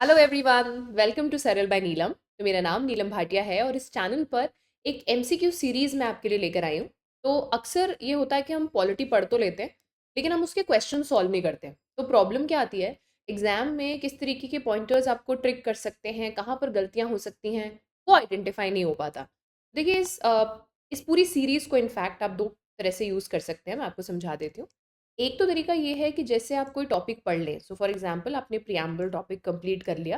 Hello everyone, welcome to सरल bye नीलम। तो मेरा नाम नीलम भाटिया है और इस चैनल पर एक एमसीक्यू सीरीज़ मैं आपके लिए लेकर आई हूँ। तो अक्सर ये होता है कि हम पॉलिटी पढ़ तो लेते हैं, लेकिन हम उसके क्वेश्चन सॉल्व नहीं करते। तो प्रॉब्लम क्या आती है, एग्जाम में किस तरीके के पॉइंटर्स आपको ट्रिक कर सकते हैं, कहाँ पर गलतियाँ हो सकती हैं, वो आइडेंटिफाई नहीं हो पाता। देखिए इस पूरी सीरीज़ को इनफैक्ट आप दो तरह से यूज़ कर सकते हैं, मैं आपको समझा देती हूँ। एक तो तरीका ये है कि जैसे आप कोई टॉपिक पढ़ लें, सो फॉर एग्जांपल आपने प्रियम्बल टॉपिक कंप्लीट कर लिया,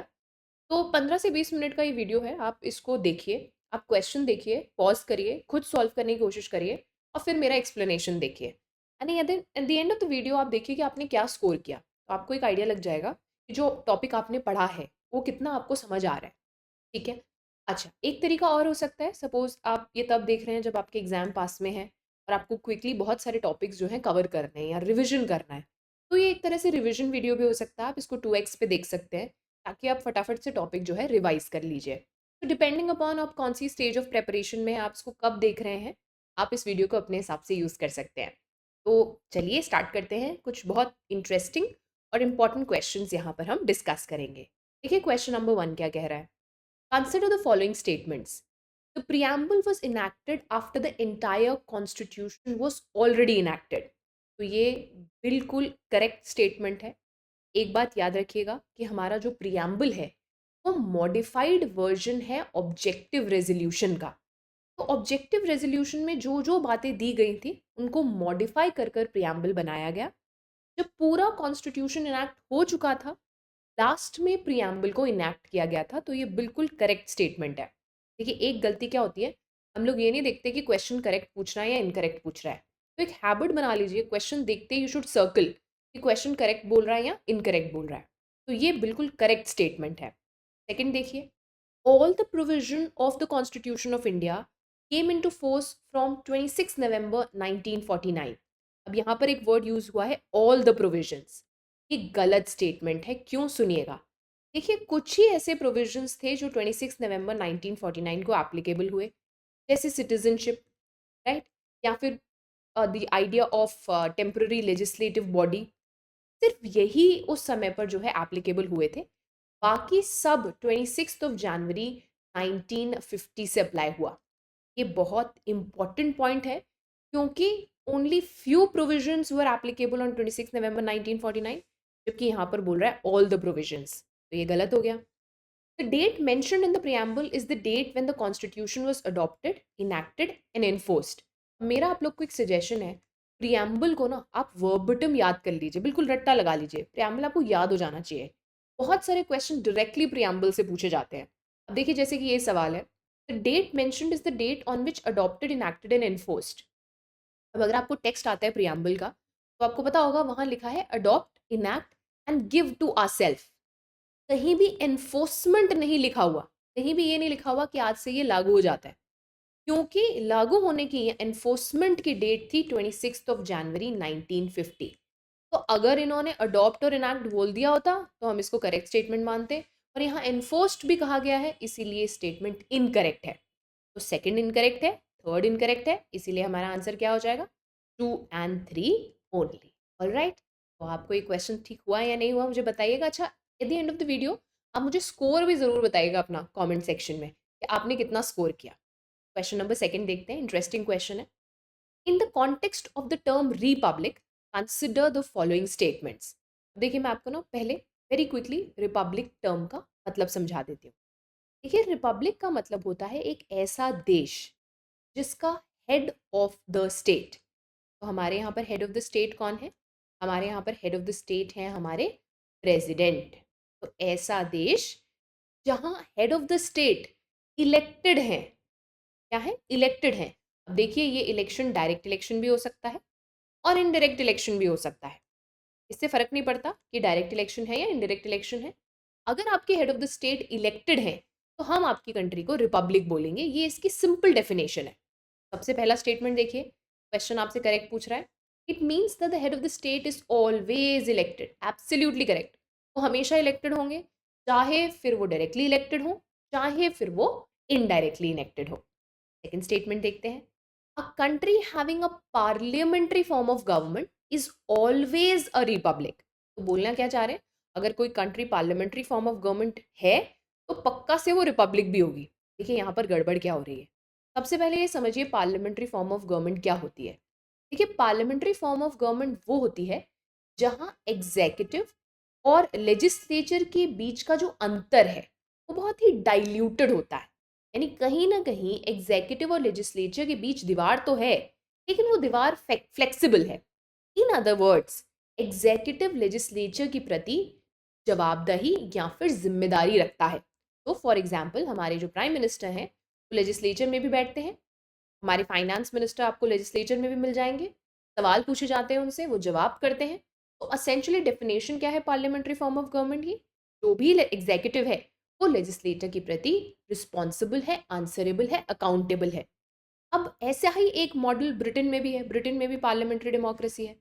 तो 15 से 20 मिनट का ये वीडियो है, आप इसको देखिए, आप क्वेश्चन देखिए, पॉज़ करिए, खुद सॉल्व करने की कोशिश करिए और फिर मेरा एक्सप्लेनेशन देखिए। And at the end of the video आप देखिए कि आपने क्या स्कोर किया। तो आपको एक आइडिया लग जाएगा कि जो टॉपिक आपने पढ़ा है, वो कितना आपको समझ आ रहा है, ठीक है? अच्छा, एक तरीका और हो सकता है, सपोज़ आप ये तब देख रहे हैं जब आपके एग्ज़ाम पास में है और आपको क्विकली बहुत सारे टॉपिक्स जो हैं कवर करने हैं या रिविज़न करना है। तो ये एक तरह से रिविज़न वीडियो भी हो सकता है, आप इसको 2x पे देख सकते हैं, ताकि आप फटाफट से टॉपिक जो है रिवाइज़ कर लीजिए। तो डिपेंडिंग अपॉन आप कौन-सी स्टेज ऑफ प्रिपरेशन में हैं, आप इसको कब देख रहे हैं, आप इस वीडियो को अपने हिसाब से यूज़ कर सकते हैं। तो चलिए स्टार्ट करते हैं, कुछ बहुत इंटरेस्टिंग और इम्पोर्टेंट क्वेश्चंस यहाँ पर हम डिस्कस करेंगे। देखिए क्वेश्चन नंबर 1 क्या कह रहा है? Consider the following statements. The preamble was enacted after the entire constitution was already enacted. तो ये बिल्कुल करेक्ट स्टेटमेंट है। एक बात याद रखिएगा कि हमारा जो प्रियम्बल है वो मॉडिफाइड वर्जन है ऑब्जेक्टिव रेजोल्यूशन का। तो ऑब्जेक्टिव रेजोल्यूशन में जो जो बातें दी गई थी उनको मॉडिफाई कर कर प्रियम्बल बनाया गया। जब पूरा कॉन्स्टिट्यूशन इनैक्ट हो चुका था, लास्ट में प्रियम्बल को इनैक्ट किया गया था। तो ये बिल्कुल करेक्ट स्टेटमेंट है। देखिए एक गलती क्या होती है, हम लोग ये नहीं देखते कि क्वेश्चन करेक्ट पूछ रहा है या इनकरेक्ट पूछ रहा है। तो एक हैबिट बना लीजिए, क्वेश्चन देखते ही यू शुड सर्कल कि क्वेश्चन करेक्ट बोल रहा है या इनकरेक्ट बोल रहा है। तो ये बिल्कुल करेक्ट स्टेटमेंट है। सेकंड देखिए, all the provision of the constitution of India came into force from 26 नवंबर 1949। अब यहाँ पर एक वर्ड यूज हुआ है ऑल द प्रोविजंस। ये गलत स्टेटमेंट है, क्यों सुनिएगा। देखिए कुछ ही ऐसे प्रोविजंस थे जो 26 नवंबर 1949 को एप्लीकेबल हुए, जैसे सिटीजनशिप, राइट, या फिर the idea of temporary legislative body. सिर्फ यही उस समय पर जो है एप्लीकेबल हुए थे। बाकी सब 26 ऑफ जनवरी 1950 से अप्लाई हुआ। ये बहुत इंपॉर्टेंट पॉइंट है, क्योंकि only few provisions were applicable on 26 नवंबर 1949, जबकि यहाँ पर बोल रहा है ऑल द प्रोविजंस। तो ये गलत हो गया। The date mentioned in the preamble is the date when the constitution was adopted, enacted and enforced. मेरा आप लोग को एक सजेशन है, प्रियम्बल को ना आप वर्बटम याद कर लीजिए, बिल्कुल रट्टा लगा लीजिए, प्रियम्बल आपको याद हो जाना चाहिए। बहुत सारे क्वेश्चन डायरेक्टली प्रियम्बल से पूछे जाते हैं। अब देखिए जैसे कि ये सवाल है, the date mentioned is the date on which adopted, enacted and enforced. अब अगर आपको टेक्स्ट आता है प्रियम्बल का, तो आपको पता होगा वहां लिखा है adopt, enact and give to ourselves. कहीं भी एनफोर्समेंट नहीं लिखा हुआ, कहीं भी ये नहीं लिखा हुआ कि आज से ये लागू हो जाता है, क्योंकि लागू होने की एनफोर्समेंट की डेट थी 26 ऑफ जनवरी 1950। तो अगर इन्होंने अडॉप्ट और इनैक्ट बोल दिया होता तो हम इसको करेक्ट स्टेटमेंट मानते, और यहाँ एनफोर्स्ड भी कहा गया है, इसीलिए स्टेटमेंट इनकरेक्ट है। तो सेकंड इनकरेक्ट है, थर्ड इनकरेक्ट है, इसीलिए हमारा आंसर क्या हो जाएगा, 2 and 3 ओनली। ऑलराइट, तो आपको ये क्वेश्चन ठीक हुआ या नहीं हुआ मुझे बताइएगा। अच्छा, at the end of the video आप मुझे स्कोर भी ज़रूर बताइएगा अपना कमेंट सेक्शन में कि आपने कितना स्कोर किया। क्वेश्चन नंबर सेकंड देखते हैं, इंटरेस्टिंग क्वेश्चन है। In the context of the term Republic consider the following statements. देखिए मैं आपको ना पहले वेरी क्विकली रिपब्लिक टर्म का मतलब समझा देती हूँ। देखिए रिपब्लिक का मतलब होता है एक ऐसा देश जिसका हेड ऑफ द स्टेट। तो हमारे यहाँ पर हेड ऑफ द स्टेट कौन है, हमारे यहाँ पर हेड ऑफ द स्टेट है हमारे प्रेसिडेंट। तो ऐसा देश जहाँ head of the state elected हैं, क्या है, इलेक्टेड हैं। अब देखिए ये इलेक्शन डायरेक्ट इलेक्शन भी हो सकता है और इनडायरेक्ट इलेक्शन भी हो सकता है। इससे फ़र्क नहीं पड़ता कि डायरेक्ट इलेक्शन है या इनडायरेक्ट इलेक्शन है। अगर आपके head of the state elected हैं, तो हम आपकी कंट्री को रिपब्लिक बोलेंगे। ये इसकी सिंपल डेफिनेशन है। सबसे पहला स्टेटमेंट देखिए, क्वेश्चन आपसे करेक्ट पूछ रहा है, it means that the head of the state is always elected. Absolutely correct, वो हमेशा इलेक्टेड होंगे, चाहे फिर वो डायरेक्टली इलेक्टेड हो, चाहे फिर वो इनडायरेक्टली इलेक्टेड हो। सेकेंड स्टेटमेंट देखते हैं, a country having a parliamentary form of government is always a republic. तो बोलना क्या चाह रहे हैं, अगर कोई country parliamentary form of government है तो पक्का से वो रिपब्लिक भी होगी। देखिए यहाँ पर गड़बड़ क्या हो रही है। सबसे पहले ये समझिए पार्लियामेंट्री फॉर्म ऑफ गवर्नमेंट क्या होती है। देखिए पार्लियामेंट्री फॉर्म ऑफ गवर्नमेंट वो होती है जहाँ एग्जीक्यूटिव और लेजिस्लेचर के बीच का जो अंतर है वो बहुत ही डाइल्यूटेड होता है। यानी कहीं ना कहीं एग्जीक्यूटिव और लेजिस्लेचर के बीच दीवार तो है लेकिन वो दीवार फ्लेक्सिबल है। In other words executive legislature के प्रति जवाबदेही या फिर जिम्मेदारी रखता है। तो फॉर एग्जाम्पल हमारे जो प्राइम मिनिस्टर हैं वो लेजिस्लेचर में भी बैठते हैं, हमारे फाइनेंस मिनिस्टर आपको लेजिस्लेचर में भी मिल जाएंगे, सवाल पूछे जाते हैं उनसे वो जवाब करते हैं। तो असेंशली डेफिनेशन क्या है पार्लियामेंट्री फॉर्म ऑफ गवर्नमेंट की, जो भी एग्जीक्यूटिव है वो लेजिस्लेटर के प्रति रिस्पॉन्सिबल है, आंसरेबल है, अकाउंटेबल है। अब ऐसा ही एक मॉडल ब्रिटेन में भी है, ब्रिटेन में भी पार्लियामेंट्री डेमोक्रेसी है,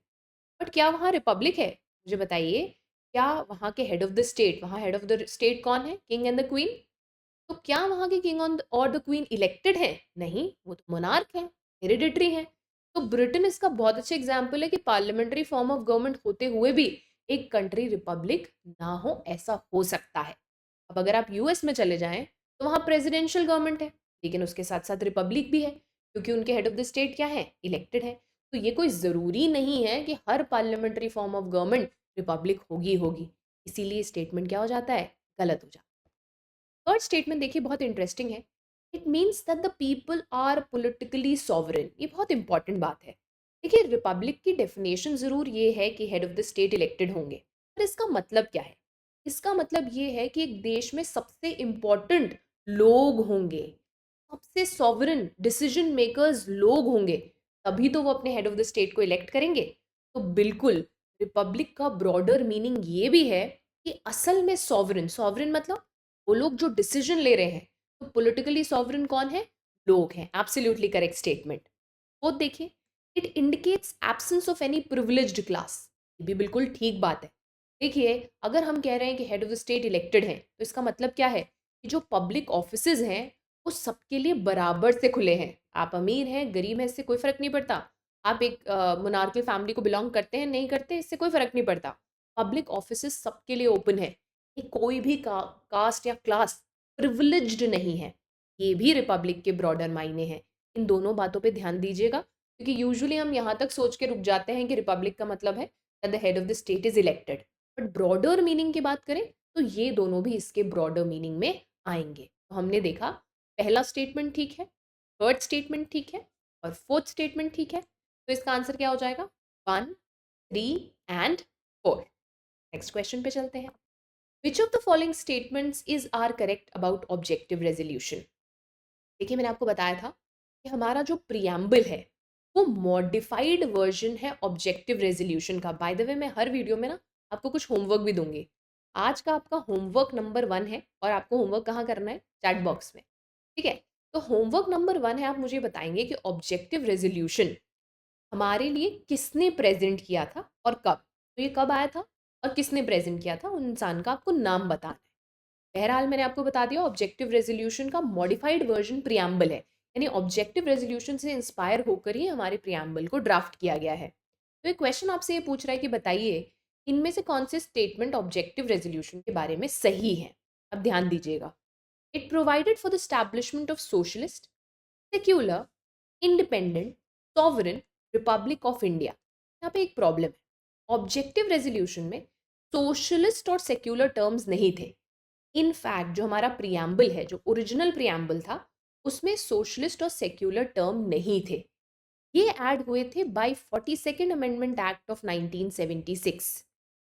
बट क्या वहाँ रिपब्लिक है? मुझे बताइए, क्या वहाँ के हेड ऑफ द स्टेट, वहाँ हेड ऑफ द स्टेट कौन है? King and the queen. तो क्या वहाँ के किंग ऑन और द क्वीन इलेक्टेड हैं? नहीं, वो तो मोनार्क हैं, हेरिडिटरी हैं। तो ब्रिटेन इसका बहुत अच्छा एग्जाम्पल है कि पार्लियामेंट्री फॉर्म ऑफ गवर्नमेंट होते हुए भी एक कंट्री रिपब्लिक ना हो, ऐसा हो सकता है। अब अगर आप यूएस में चले जाएं तो वहाँ प्रेसिडेंशियल गवर्नमेंट है लेकिन उसके साथ साथ रिपब्लिक भी है क्योंकि उनके हेड ऑफ द स्टेट क्या है? इलेक्टेड है। तो ये कोई ज़रूरी नहीं है कि हर parliamentary form of government republic होगी। इसीलिए स्टेटमेंट क्या हो जाता है? गलत हो जाता है। थर्ड स्टेटमेंट देखिए बहुत इंटरेस्टिंग है। It means that the people are politically sovereign. ये बहुत इंपॉर्टेंट बात है। देखिए रिपब्लिक की डेफिनेशन ज़रूर ये है कि head of the state elected होंगे, पर इसका मतलब क्या है? इसका मतलब ये है कि एक देश में सबसे इम्पॉर्टेंट लोग होंगे, सबसे सॉवरेन डिसीजन मेकर्स लोग होंगे, तभी तो वो अपने हेड ऑफ द स्टेट को इलेक्ट करेंगे। तो बिल्कुल रिपब्लिक का ब्रॉडर मीनिंग ये भी है कि असल में सॉवरेन, सॉवरेन मतलब वो लोग जो डिसीजन ले रहे हैं। तो पॉलिटिकली सॉवरेन कौन है? लोग हैं। Absolutely correct statement. वो देखिए, it indicates absence of any privileged class. ये भी बिल्कुल ठीक बात है। देखिए अगर हम कह रहे हैं कि head of the state elected हैं तो इसका मतलब क्या है कि जो पब्लिक ऑफिसेज हैं वो सबके लिए बराबर से खुले हैं। आप अमीर हैं, गरीब हैं, इससे कोई फर्क नहीं पड़ता। आप एक मोनार्कल फैमिली को बिलोंग करते हैं, नहीं करते, इससे कोई फर्क नहीं पड़ता। पब्लिक ऑफिसेज सबके लिए ओपन है। ये कोई भी कास्ट या क्लास प्रिविलेज्ड नहीं है। ये भी रिपब्लिक के ब्रॉडर मायने हैं। इन दोनों बातों पे ध्यान दीजिएगा क्योंकि यूजुअली हम यहाँ तक सोच के रुक जाते हैं कि रिपब्लिक का मतलब है that the head of the state is elected, but broader meaning की बात करें तो ये दोनों भी इसके ब्रॉडर मीनिंग में आएंगे। तो हमने देखा पहला स्टेटमेंट ठीक है, थर्ड स्टेटमेंट ठीक है और फोर्थ स्टेटमेंट ठीक है। तो इसका आंसर क्या हो जाएगा? 1, 3 एंड 4। नेक्स्ट क्वेश्चन पे चलते हैं। Which of the following statements is are correct about objective resolution? देखिए मैंने आपको बताया था कि हमारा जो प्रियम्बल है वो मॉडिफाइड वर्जन है ऑब्जेक्टिव रेजोल्यूशन का। बाय द वे मैं हर वीडियो में ना आपको कुछ होमवर्क भी दूंगी। आज का आपका होमवर्क नंबर 1 है और आपको होमवर्क कहाँ करना है? चैट बॉक्स में। ठीक है, तो होमवर्क नंबर 1 है, आप मुझे बताएंगे कि ऑब्जेक्टिव रेजोल्यूशन हमारे लिए किसने प्रेजेंट किया था और कब। तो ये कब आया था और किसने प्रेजेंट किया था, उन इंसान का आपको नाम बताना है। बहरहाल मैंने आपको बता दिया ऑब्जेक्टिव रेजोल्यूशन का मॉडिफाइड वर्जन प्रियम्बल है, यानी ऑब्जेक्टिव रेजोल्यूशन से इंस्पायर होकर ही हमारे प्रियम्बल को ड्राफ्ट किया गया है। तो एक क्वेश्चन आपसे ये पूछ रहा है कि बताइए इनमें से कौन से स्टेटमेंट ऑब्जेक्टिव रेजोल्यूशन के बारे में सही है। अब ध्यान दीजिएगा। It provided for the establishment of socialist, secular, independent, sovereign Republic of India. यहाँ पे एक प्रॉब्लम है, ऑब्जेक्टिव रेजोल्यूशन में सोशलिस्ट और सेक्युलर टर्म्स नहीं थे। इनफैक्ट जो हमारा प्रियम्बल है, जो ओरिजिनल प्रियम्बल था, उसमें सोशलिस्ट और सेक्युलर टर्म नहीं थे। ये ऐड हुए थे bye 42nd amendment act of 1976।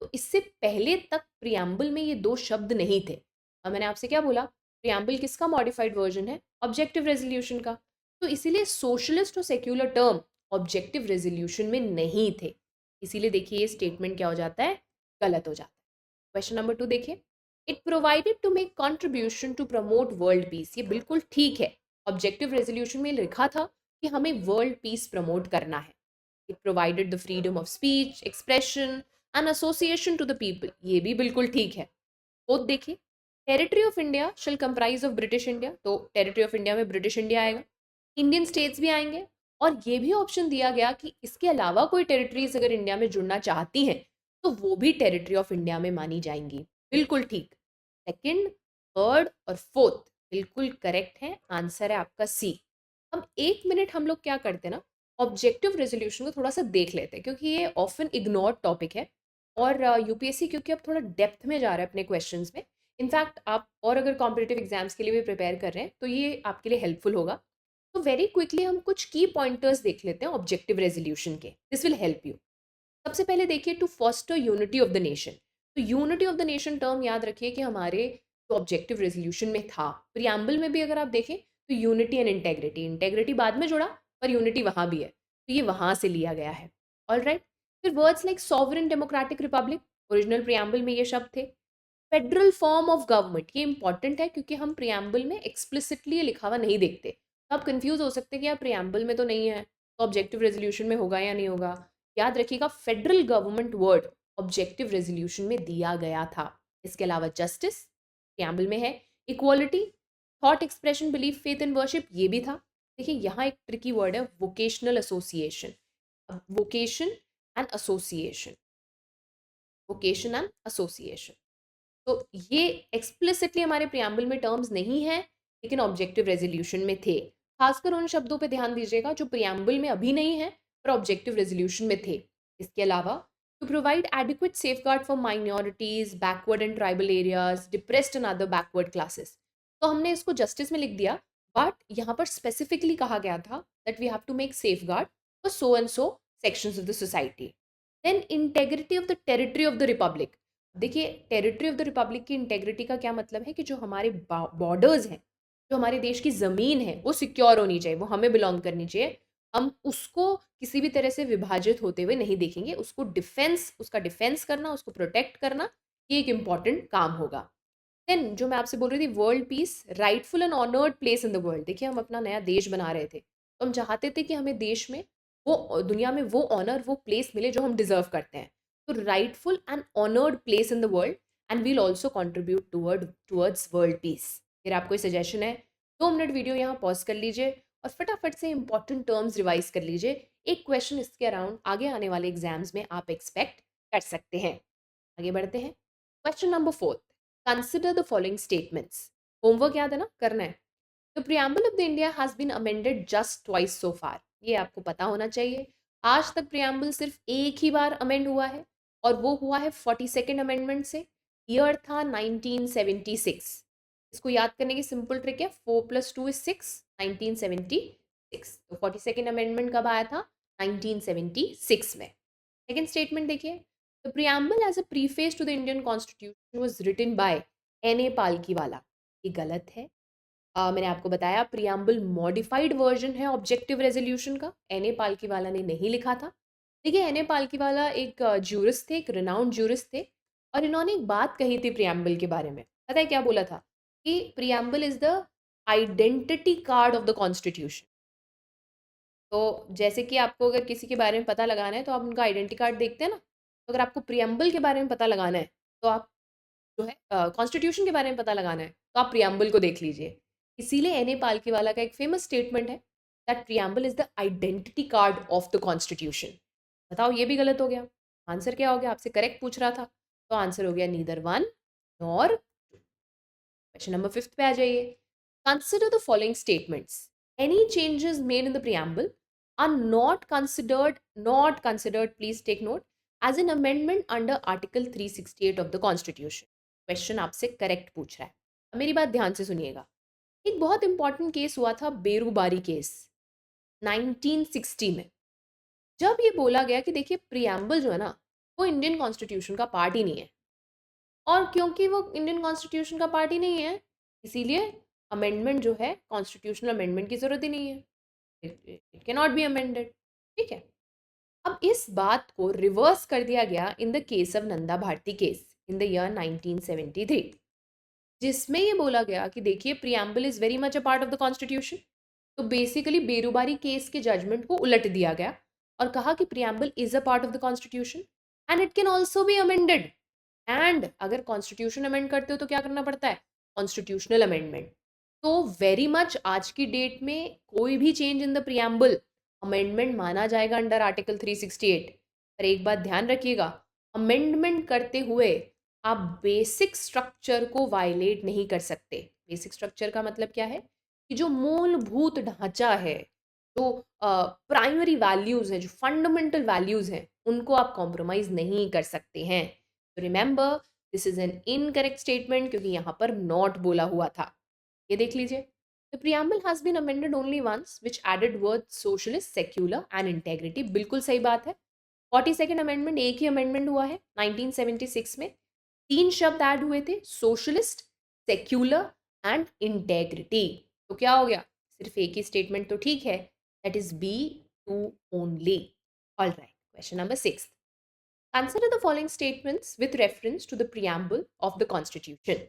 तो इससे पहले तक प्रियम्बल में ये दो शब्द नहीं थे। अब मैंने आपसे क्या बोला? प्रियम्बल किसका मॉडिफाइड वर्जन है? ऑब्जेक्टिव रेजोल्यूशन का। तो इसीलिए सोशलिस्ट और सेक्युलर टर्म ऑब्जेक्टिव रेजोल्यूशन में नहीं थे। इसीलिए देखिए ये स्टेटमेंट क्या हो जाता है? गलत हो जाता है। क्वेश्चन नंबर 2 देखिए। It provided to make contribution to promote world peace. ये बिल्कुल ठीक है। ऑब्जेक्टिव रेजोल्यूशन में लिखा था कि हमें वर्ल्ड पीस प्रमोट करना है। It provided the freedom of speech, expression and association to the people. ये भी बिल्कुल ठीक है। बोथ देखिए, territory of India shall comprise of British India. तो टेरिटरी ऑफ इंडिया में ब्रिटिश इंडिया आएगा, इंडियन स्टेट्स भी आएंगे, और ये भी ऑप्शन दिया गया कि इसके अलावा कोई टेरिटरीज अगर इंडिया में जुड़ना चाहती हैं तो वो भी टेरिटरी ऑफ इंडिया में मानी जाएंगी। बिल्कुल ठीक। सेकंड, थर्ड और फोर्थ बिल्कुल करेक्ट है। आंसर है आपका सी। अब 1 मिनट हम लोग क्या करते हैं ना, ऑब्जेक्टिव रेजोल्यूशन को थोड़ा सा देख लेते हैं, क्योंकि ये ऑफन इग्नोर्ड टॉपिक है। और यूपीएससी क्योंकि अब थोड़ा डेप्थ में जा रहा है अपने क्वेश्चंस में। इनफैक्ट आप और अगर कॉम्पिटिटिव एग्जाम्स के लिए भी प्रिपेयर कर रहे हैं तो ये आपके लिए हेल्पफुल होगा। तो वेरी क्विकली हम कुछ की पॉइंटर्स देख लेते हैं ऑब्जेक्टिव रेजोल्यूशन के। This will help you. सबसे पहले देखिए, to foster unity of the nation. तो unity of the nation term याद रखिए कि हमारे जो ऑब्जेक्टिव रेजोल्यूशन में था, प्रियम्बल में भी अगर आप देखें तो यूनिटी एंड इंटेग्रिटी, इंटेग्रिटी बाद में जोड़ा पर यूनिटी वहां भी है, तो ये वहां से लिया गया है। All right. फिर words like sovereign democratic republic, original preamble में ये शब्द थे। फेडरल फॉर्म ऑफ गवर्नमेंट, ये इंपॉर्टेंट है क्योंकि हम प्रियम्बल में एक्सप्लिसिटली ये लिखा हुआ नहीं देखते, तो आप कंफ्यूज हो सकते हैं कि यार प्रियम्बल में तो नहीं है, तो ऑब्जेक्टिव रेजोल्यूशन में होगा या नहीं होगा। याद रखिएगा, federal government word objective resolution में दिया गया था। इसके अलावा जस्टिस प्रियम्बल में है, equality, thought expression, belief, faith and worship, ये भी था। देखिए यहाँ एक ट्रिकी वर्ड है, vocational association. Vocation and association, vocation and association, तो ये एक्सप्लिसिटली हमारे प्रियम्बल में टर्म्स नहीं है, लेकिन ऑब्जेक्टिव रेजोल्यूशन में थे। खासकर उन शब्दों पे ध्यान दीजिएगा जो प्रियम्बल में अभी नहीं है पर ऑब्जेक्टिव रेजोल्यूशन में थे। इसके अलावा, to provide adequate safeguard for minorities, backward and tribal areas, depressed and other backward classes, तो हमने इसको जस्टिस में लिख दिया, बट यहाँ पर स्पेसिफिकली कहा गया था that we have to make safeguard for so and so sections of the society. Then integrity of the territory of the republic. देखिए, टेरिटरी ऑफ द रिपब्लिक की इंटेग्रिटी का क्या मतलब है कि जो हमारे बॉर्डर्स हैं, जो हमारे देश की ज़मीन है, वो सिक्योर होनी चाहिए, वो हमें बिलोंग करनी चाहिए। हम उसको किसी भी तरह से विभाजित होते हुए नहीं देखेंगे। उसको डिफेंस, उसका डिफेंस करना, उसको प्रोटेक्ट करना, ये एक इंपॉर्टेंट काम होगा। देन जो मैं आपसे बोल रही थी, world peace, rightful and honoured place in the world. देखिए, हम अपना नया देश बना रहे थे, तो हम चाहते थे कि हमें देश में वो, दुनिया में वो ऑनर, वो प्लेस मिले जो हम डिजर्व करते हैं। तो rightful and honoured place in the world, and we'll also contribute towards world peace. फिर आपको सजेशन है, 2 मिनट वीडियो यहाँ पॉज कर लीजिए और फटाफट से इंपॉर्टेंट टर्म्स रिवाइज कर लीजिए। एक क्वेश्चन इसके अराउंड आगे आने वाले एग्जाम्स में आप एक्सपेक्ट कर सकते हैं। आगे बढ़ते हैं। Question number 4, consider the following statements. Homework याद है ना, करना है। The preamble of the India has been amended just twice so far, ये आपको पता होना चाहिए। आज तक प्रियम्बल सिर्फ एक ही बार अमेंड हुआ है, और वो हुआ है 42nd अमेंडमेंट से। ईयर था 1976। इसको याद करने की सिंपल ट्रिक है, 4+2 is 6, 1976। तो 42nd अमेंडमेंट कब आया था? 1976 में। सेकेंड स्टेटमेंट देखिए, the preamble as a preface to the Indian constitution was written by N A Palkhivala, ये गलत है। मैंने आपको बताया प्रियम्बल मॉडिफाइड वर्जन है ऑब्जेक्टिव रेजोल्यूशन का, एन ए पालकीवाला ने नहीं लिखा था। देखिए, एन ए पालकीवाला एक ज्यूरिस्ट थे, एक रिनाउंड ज्यूरिस्ट थे, और इन्होंने एक बात कही थी प्रियम्बल के बारे में। पता है क्या बोला था? कि preamble is the identity card of the constitution. तो जैसे कि आपको अगर किसी के बारे में पता लगाना है तो आप उनका आइडेंटिटी कार्ड देखते हैं ना, तो अगर आपको प्रियम्बल के बारे में पता लगाना है तो आप जो है कॉन्स्टिट्यूशन के बारे में पता लगाना है तो आप प्रियम्बल को देख लीजिए। इसीलिए एन ए पालकीवाला का एक फेमस स्टेटमेंट है that preamble is the identity card of the constitution. बताओ, ये भी गलत हो गया। आंसर क्या हो गया? आपसे करेक्ट पूछ रहा था, तो आंसर हो गया neither one nor. Question number 5 पे आ जाइए। Consider the following statements. Any changes made in the preamble are not considered, please take note, as an amendment under article 368 of the constitution. Question आपसे correct पूछ रहा है। अब मेरी बात ध्यान से सुनिएगा। एक बहुत इंपॉर्टेंट केस हुआ था, बेरूबारी केस, 1960 में। जब ये बोला गया कि देखिए प्रियम्बल जो है ना, वो इंडियन कॉन्स्टिट्यूशन का पार्ट ही नहीं है, और क्योंकि वो इंडियन कॉन्स्टिट्यूशन का पार्ट ही नहीं है, इसीलिए अमेंडमेंट जो है, कॉन्स्टिट्यूशनल अमेंडमेंट की जरूरत ही नहीं है। It can not be amended. ठीक है। अब इस बात को रिवर्स कर दिया गया in the case of Nanda Bharati case in the year 1973, जिसमें ये बोला गया कि देखिए preamble is very much a part of the constitution. तो बेसिकली बेरूबारी केस के जजमेंट को उलट दिया गया और कहा कि preamble is a part of the constitution and it can also be amended. And अगर कॉन्स्टिट्यूशन अमेंड करते हो तो क्या करना पड़ता है? Constitutional amendment. तो वेरी मच आज की डेट में कोई भी change in the preamble amendment माना जाएगा अंडर आर्टिकल 368। पर एक बात ध्यान रखिएगा, अमेंडमेंट करते हुए आप बेसिक स्ट्रक्चर को वायलेट नहीं कर सकते। बेसिक स्ट्रक्चर का मतलब क्या है कि जो मूलभूत ढांचा है, जो प्राइमरी वैल्यूज हैं, जो फंडामेंटल वैल्यूज हैं, उनको आप कॉम्प्रोमाइज नहीं कर सकते हैं। तो remember, this is an incorrect statement क्योंकि यहाँ पर नॉट बोला हुआ था। ये देख लीजिए, the preamble has been amended only once which added word socialist, secular and integrity. बिल्कुल सही बात है। 42nd अमेंडमेंट एक ही अमेंडमेंट हुआ है 1976 में। 3 शब्द ऐड हुए थे, सोशलिस्ट, सेक्युलर एंड इंटेग्रिटी। तो क्या हो गया, सिर्फ एक ही स्टेटमेंट तो ठीक है, that is B two only. Alright, question number 6, consider the following statements with reference to the preamble of the constitution.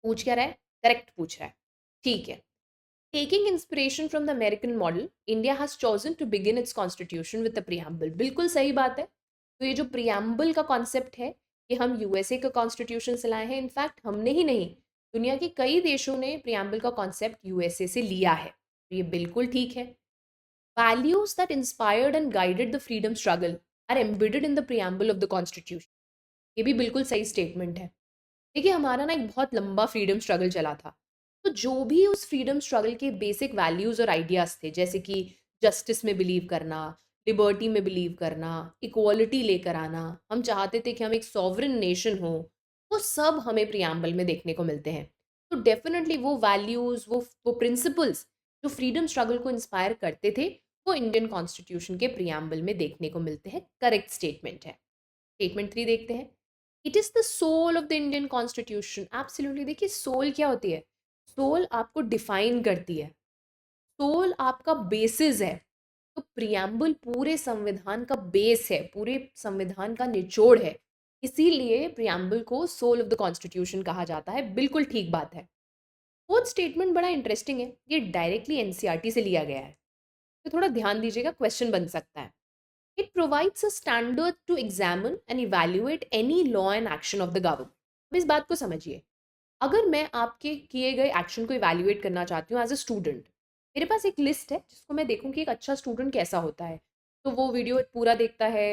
पूछ क्या रहा है, करेक्ट पूछ रहा है, ठीक है। Taking inspiration from the American model, India has chosen to begin its constitution with a preamble. बिल्कुल सही बात है। तो ये जो preamble का कॉन्सेप्ट है, ये हम यूएसए का कॉन्स्टिट्यूशन से लाए हैं। इनफैक्ट हमने ही नहीं, दुनिया के कई देशों ने preamble का कॉन्सेप्ट यूएसए से लिया है। तो ये बिल्कुल ठीक है। Values that inspired and guided the freedom struggle are embedded in the preamble of the constitution. ये भी बिल्कुल सही स्टेटमेंट है। देखिए, हमारा ना एक बहुत लंबा फ्रीडम स्ट्रगल चला था। तो जो भी उस फ्रीडम स्ट्रगल के बेसिक वैल्यूज़ और आइडियाज़ थे, जैसे कि जस्टिस में बिलीव करना, लिबर्टी में बिलीव करना, इक्वालिटी लेकर आना, हम चाहते थे कि हम एक सॉवरेन नेशन हो, वो सब हमें प्रियम्बल में देखने को मिलते हैं। तो डेफिनेटली वो वैल्यूज़, वो प्रिंसिपल्स जो फ्रीडम स्ट्रगल को इंस्पायर करते थे, वो इंडियन कॉन्स्टिट्यूशन के प्रियम्बल में देखने को मिलते हैं। करेक्ट स्टेटमेंट है। स्टेटमेंट 3 देखते हैं। It is the soul of the Indian constitution. Absolutely. देखिए, सोल क्या होती है? सोल आपको डिफाइन करती है, सोल आपका बेसिस है। तो प्रियम्बल पूरे संविधान का बेस है, पूरे संविधान का निचोड़ है। इसीलिए प्रियम्बल को सोल ऑफ द कॉन्स्टिट्यूशन कहा जाता है। बिल्कुल ठीक बात है। फोर्थ स्टेटमेंट बड़ा इंटरेस्टिंग है, ये डायरेक्टली एनसीईआरटी से लिया गया है। तो थोड़ा ध्यान दीजिएगा, क्वेश्चन बन सकता है। It provides a standard to examine and evaluate any law and action of the government. अब इस बात को समझिए, अगर मैं आपके किए गए एक्शन को इवैल्यूएट करना चाहती हूँ एज अ स्टूडेंट, मेरे पास एक लिस्ट है जिसको मैं देखूँ कि एक अच्छा स्टूडेंट कैसा होता है। तो वो वीडियो पूरा देखता है।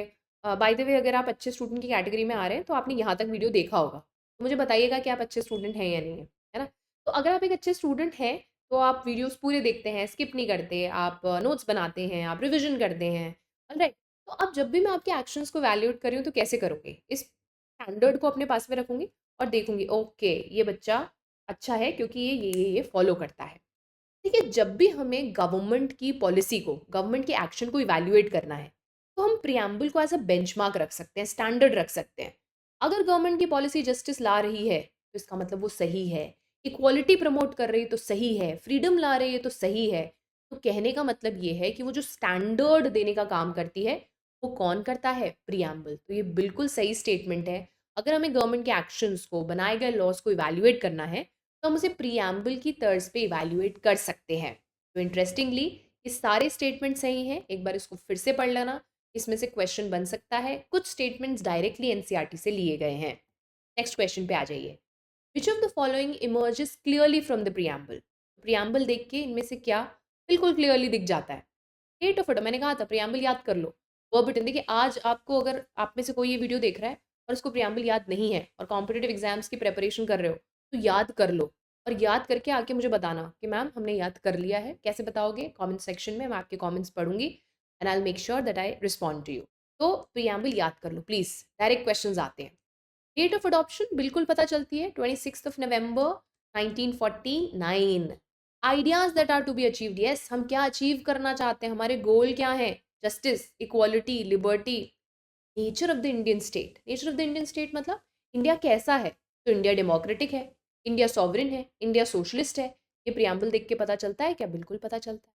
बाय द वे, अगर आप अच्छे स्टूडेंट की कैटेगरी में आ रहे हैं तो आपने यहाँ तक वीडियो देखा होगा, तो मुझे बताइएगा कि आप अच्छे स्टूडेंट हैं या नहीं है, है ना? तो अगर आप एक अच्छे स्टूडेंट हैं तो आप वीडियोस पूरे देखते हैं, स्किप नहीं करते, आप नोट्स बनाते हैं, आप रिविजन करते हैं। ऑलराइट। तो अब जब भी मैं आपके एक्शंस को वैल्यूएट कर रही हूँ तो कैसे करोगे? इस स्टैंडर्ड को अपने पास में रखूंगी और देखूंगी, ओके ये बच्चा अच्छा है क्योंकि ये फॉलो करता है। देखिए, जब भी हमें गवर्नमेंट की पॉलिसी को, गवर्नमेंट के एक्शन को इवैल्यूएट करना है, तो हम प्रियम्बल को एज अ बेंचमार्क रख सकते हैं, स्टैंडर्ड रख सकते हैं। अगर गवर्नमेंट की पॉलिसी जस्टिस ला रही है तो इसका मतलब वो सही है, इक्वालिटी प्रमोट कर रही है तो सही है, फ्रीडम ला रही है तो सही है। तो कहने का मतलब ये है कि वो जो स्टैंडर्ड देने का काम करती है, वो कौन करता है? प्रियम्बल। तो ये बिल्कुल सही स्टेटमेंट है। अगर हमें गवर्नमेंट के एक्शंस को, बनाए गए लॉज को इवैल्यूएट करना है, तो हम उसे प्रियम्बल की तर्ज पे इवैल्यूएट कर सकते हैं। तो इंटरेस्टिंगली, ये सारे स्टेटमेंट सही हैं। एक बार इसको फिर से पढ़ लेना, इसमें से क्वेश्चन बन सकता है। कुछ स्टेटमेंट्स डायरेक्टली एनसीईआरटी से लिए गए हैं। नेक्स्ट क्वेश्चन पे आ जाइए। विच of the following emerges clearly from the preamble? Preamble देख के इनमें से क्या बिल्कुल क्लियरली दिख जाता है? डेट ऑफ मैंने कहा था प्रियम्बल याद कर लो। वर्बटिम। देखिए, आज आपको, अगर आप में से कोई ये वीडियो देख रहा है और उसको प्रियम्बल याद नहीं है और कॉम्पिटिटिव एग्जाम्स की प्रिपरेशन कर रहे हो, तो याद कर लो और याद करके आके मुझे बताना कि मैम हमने याद कर लिया है। कैसे बताओगे? कमेंट सेक्शन में मैं आपके कमेंट्स पढ़ूंगी and I will make sure that I respond to you. तो प्रियम्बल याद कर लो प्लीज। डायरेक्ट क्वेश्चंस आते हैं। डेट ऑफ अडॉप्शन बिल्कुल पता चलती है, 26 नवंबर 1949। Ideas that are to be achieved, yes, हम क्या अचीव करना चाहते हैं, हमारे गोल क्या है? Justice, equality, liberty. Nature of the Indian state, nature of the Indian state मतलब इंडिया कैसा है? तो इंडिया डेमोक्रेटिक है, इंडिया सॉवरेन है, इंडिया सोशलिस्ट है। ये प्रियम्बल देख के पता चलता है क्या? बिल्कुल पता चलता है।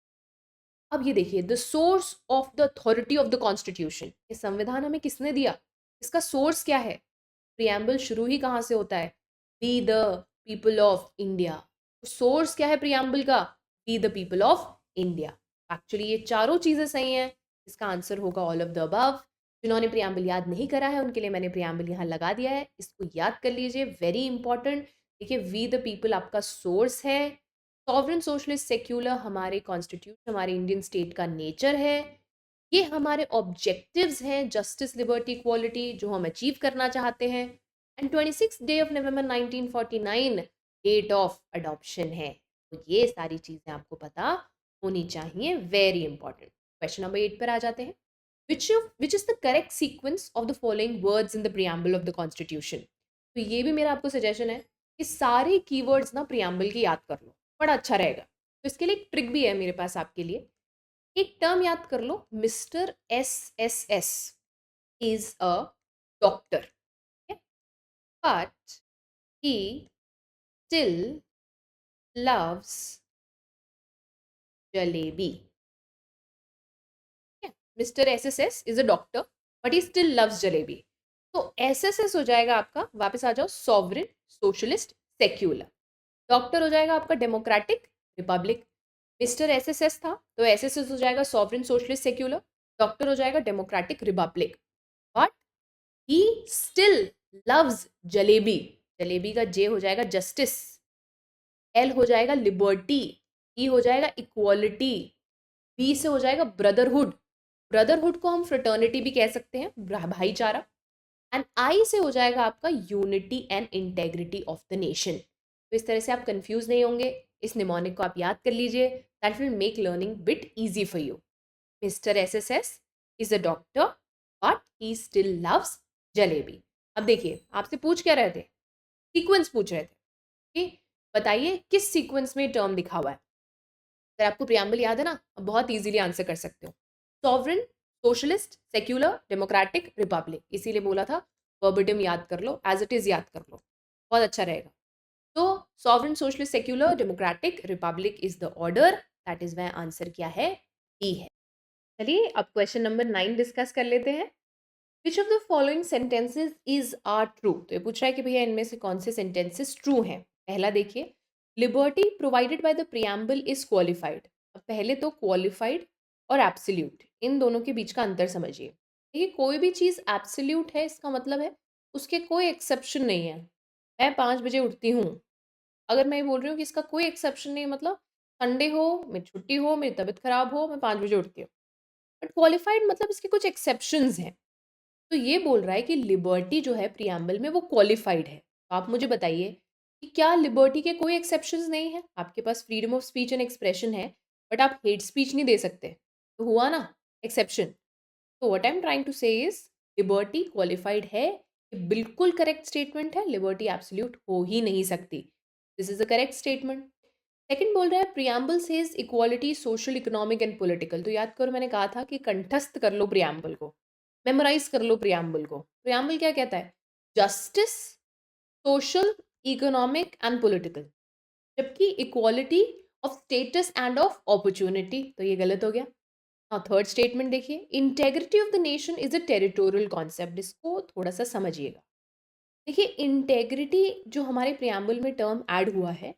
अब ये देखिए, the source of the authority of the constitution, ये संविधान हमें किसने दिया? इसका सोर्स क्या है? प्रियम्बल शुरू ही कहाँ से होता है? We the people of India. Source क्या है प्रियम्बल का? We the people of India. Actually ये चारों चीजें सही हैं। इसका आंसर होगा ऑल ऑफ द अबव। जिन्होंने प्रियम्बल याद नहीं करा है उनके लिए मैंने प्रियम्बल यहाँ लगा दिया है, इसको याद कर लीजिए, वेरी इंपॉर्टेंट। देखिए, वी द पीपल आपका सोर्स है। सॉवरेन, सोशलिस्ट, सेक्युलर हमारे कॉन्स्टिट्यूशन, हमारे इंडियन स्टेट का नेचर है। ये हमारे ऑब्जेक्टिव्स हैं, जस्टिस, लिबर्टी, इक्वालिटी, जो हम अचीव करना चाहते हैं। And 26 day of November 1949 date of adoption है। तो ये सारी चीज़ें आपको पता होनी चाहिए, वेरी इंपॉर्टेंट। क्वेश्चन नंबर 8 पर आ जाते हैं। Which is the correct sequence of the following words in the preamble of the constitution. तो ये भी मेरा आपको सजेशन है कि सारे कीवर्ड्स ना प्रियम्बल की याद कर लो, बड़ा अच्छा रहेगा। तो इसके लिए एक ट्रिक भी है मेरे पास आपके लिए। एक टर्म याद कर लो, mister S is a doctor, but he still loves jalebi. Mister S is a doctor but he still loves jalebi. तो एस हो जाएगा आपका, वापस आ जाओ, सॉवरिन, सोशलिस्ट, सेक्युलर। डॉक्टर हो जाएगा आपका डेमोक्रेटिक, रिपब्लिक। मिस्टर एस था तो एस हो जाएगा सॉवरिन, सोशलिस्ट, सेक्युलर। डॉक्टर हो जाएगा democratic, Republic. But he still loves jalebi. Jalebi का जे हो जाएगा जस्टिस, एल हो जाएगा लिबर्टी, ई हो जाएगा इक्वालिटी, बी से हो जाएगा ब्रदरहुड। ब्रदरहुड को हम फ्रेटर्निटी भी कह सकते हैं, भाईचारा। एंड आई से हो जाएगा आपका unity and integrity of the nation. तो इस तरह से आप कंफ्यूज नहीं होंगे। इस निमोनिक को आप याद कर लीजिए, that will make learning bit easy for you. Mister S is a doctor but he still loves jalebi. अब देखिए, आपसे पूछ क्या रहे थे, सीक्वेंस पूछ रहे थे कि बताइए किस सीक्वेंस में टर्म लिखा हुआ है। अगर आपको प्रियम्बल याद है ना, आप बहुत इजीली आंसर कर सकते हो। Sovereign, socialist, secular, democratic, Republic. इसीलिए बोला था वर्बिटम याद कर लो, एज इट इज याद कर लो, बहुत अच्छा रहेगा। तो sovereign, socialist, secular, democratic, republic is the order. That is why answer क्या है, ई है। चलिए अब क्वेश्चन नंबर 9 डिस्कस कर लेते हैं। Which of the following sentences is are true. तो ये पूछ रहा है कि भैया इनमें से कौन से सेंटेंसेस ट्रू हैं। पहला देखिए, liberty provided by the preamble is qualified. अब पहले तो क्वालिफाइड और एब्सोल्यूट, इन दोनों के बीच का अंतर समझिए। देखिए, कोई भी चीज़ एब्सोल्यूट है इसका मतलब है उसके कोई एक्सेप्शन नहीं है। मैं 5 बजे उठती हूँ, अगर मैं ये बोल रही हूँ कि इसका कोई एक्सेप्शन नहीं, मतलब संडे हो, मेरी छुट्टी हो, मेरी तबीयत खराब हो, मैं 5 बजे उठती हूँ। बट क्वालिफाइड मतलब इसके कुछ एक्सेप्शंस हैं। तो ये बोल रहा है कि लिबर्टी जो है प्रियम्बल में वो क्वालिफाइड है। तो आप मुझे बताइए कि क्या लिबर्टी के कोई एक्सेप्शंस नहीं है। आपके पास freedom of speech and expression है, बट आप हेट स्पीच नहीं दे सकते। तो हुआ ना एक्सेप्शन। तो what I am trying to say is liberty qualified है। ये बिल्कुल करेक्ट स्टेटमेंट है, लिबर्टी एब्सोल्यूट हो ही नहीं सकती। This is a correct statement. Second बोल रहा है preamble says equality social, economic and political. तो याद करो, मैंने कहा था कि कंठस्थ कर लो प्रियम्बल को, मेमोराइज कर लो प्रियम्बल को। प्रियम्बल क्या कहता है, justice, social, economic and political, जबकि equality of status and of opportunity. तो ये गलत हो गया। हाँ, थर्ड स्टेटमेंट देखिए, integrity of the nation is a territorial concept. इसको थोड़ा सा समझिएगा। देखिए, इंटेग्रिटी जो हमारे प्रियम्बल में टर्म ऐड हुआ है,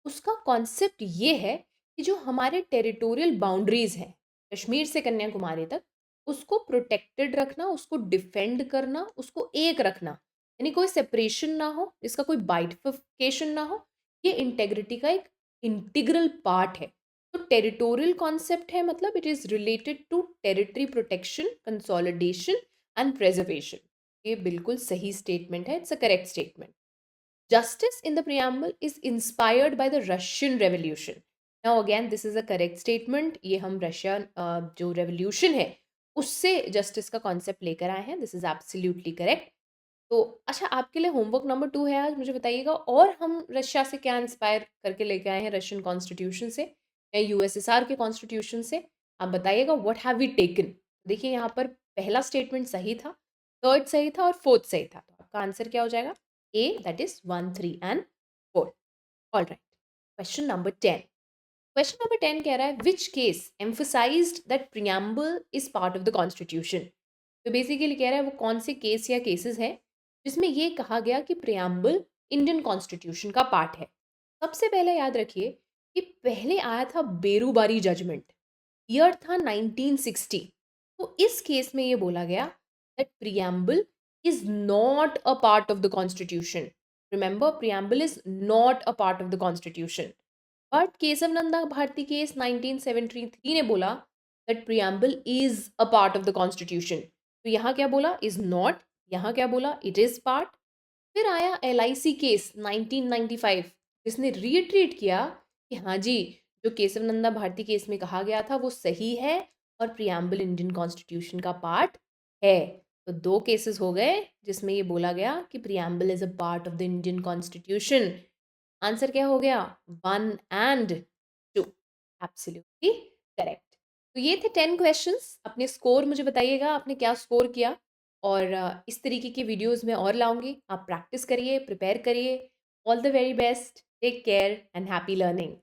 उसका कॉन्सेप्ट ये है कि जो हमारे टेरिटोरियल बाउंड्रीज हैं, कश्मीर से कन्याकुमारी तक, उसको प्रोटेक्टेड रखना, उसको डिफेंड करना, उसको एक रखना, यानी कोई सेपरेशन ना हो, इसका कोई बाइफिकेशन ना हो। ये इंटेग्रिटी का एक इंटीग्रल पार्ट है। तो टेरिटोरियल कॉन्सेप्ट है, मतलब it is related to territory protection, consolidation and preservation. ये बिल्कुल सही स्टेटमेंट है, it's a correct statement. Justice in the preamble is inspired by the Russian Revolution. Now again, this is a correct statement. ये हम Russia जो revolution है उससे justice का कॉन्सेप्ट लेकर आए हैं। This is absolutely correct. तो अच्छा, आपके लिए होमवर्क नंबर 2 है आज, मुझे बताइएगा और हम रशिया से क्या इंस्पायर करके लेके आए हैं, रशियन कॉन्स्टिट्यूशन से या यूएसएसआर के कॉन्स्टिट्यूशन से। आप बताइएगा व्हाट हैव वी टेकन। देखिए, यहाँ पर पहला स्टेटमेंट सही था, थर्ड सही था और फोर्थ सही था। तो आपका आंसर क्या हो जाएगा, A, that is 1, 3 and 4. All right. Question number 10. Question number 10 कह रहा है which case emphasized that preamble is part of the constitution. तो बेसिकली कह रहा है वो कौन से केस या केसेस हैं जिसमें ये कहा गया कि प्रियम्बल इंडियन कॉन्स्टिट्यूशन का पार्ट है। सबसे पहले याद रखिए कि पहले आया था बेरूबारी जजमेंट, ईयर था 1960। तो इस केस में ये बोला गया that preamble is not a part of the constitution. Remember, preamble is not a part of the constitution. But Keshav Nanda Bharati case 1973 ने बोला that preamble is a part of the constitution. तो यहाँ क्या बोला? Is not. यहाँ क्या बोला? It is part. फिर आया LIC केस 1995, जिसने रीट्रीट किया कि हाँ जी, जो केशव नंदा भारती केस में कहा गया था वो सही है और प्रियम्बल इंडियन कॉन्स्टिट्यूशन का पार्ट है। तो दो केसेस हो गए जिसमें ये बोला गया कि preamble is a part of the Indian constitution. Answer क्या हो गया? 1 and 2। Absolutely correct. तो ये थे 10 क्वेश्चंस। अपने स्कोर मुझे बताइएगा, आपने क्या स्कोर किया। और इस तरीके की वीडियोस मैं और लाऊंगी। आप प्रैक्टिस करिए, प्रिपेयर करिए। All the very best, take care and happy learning.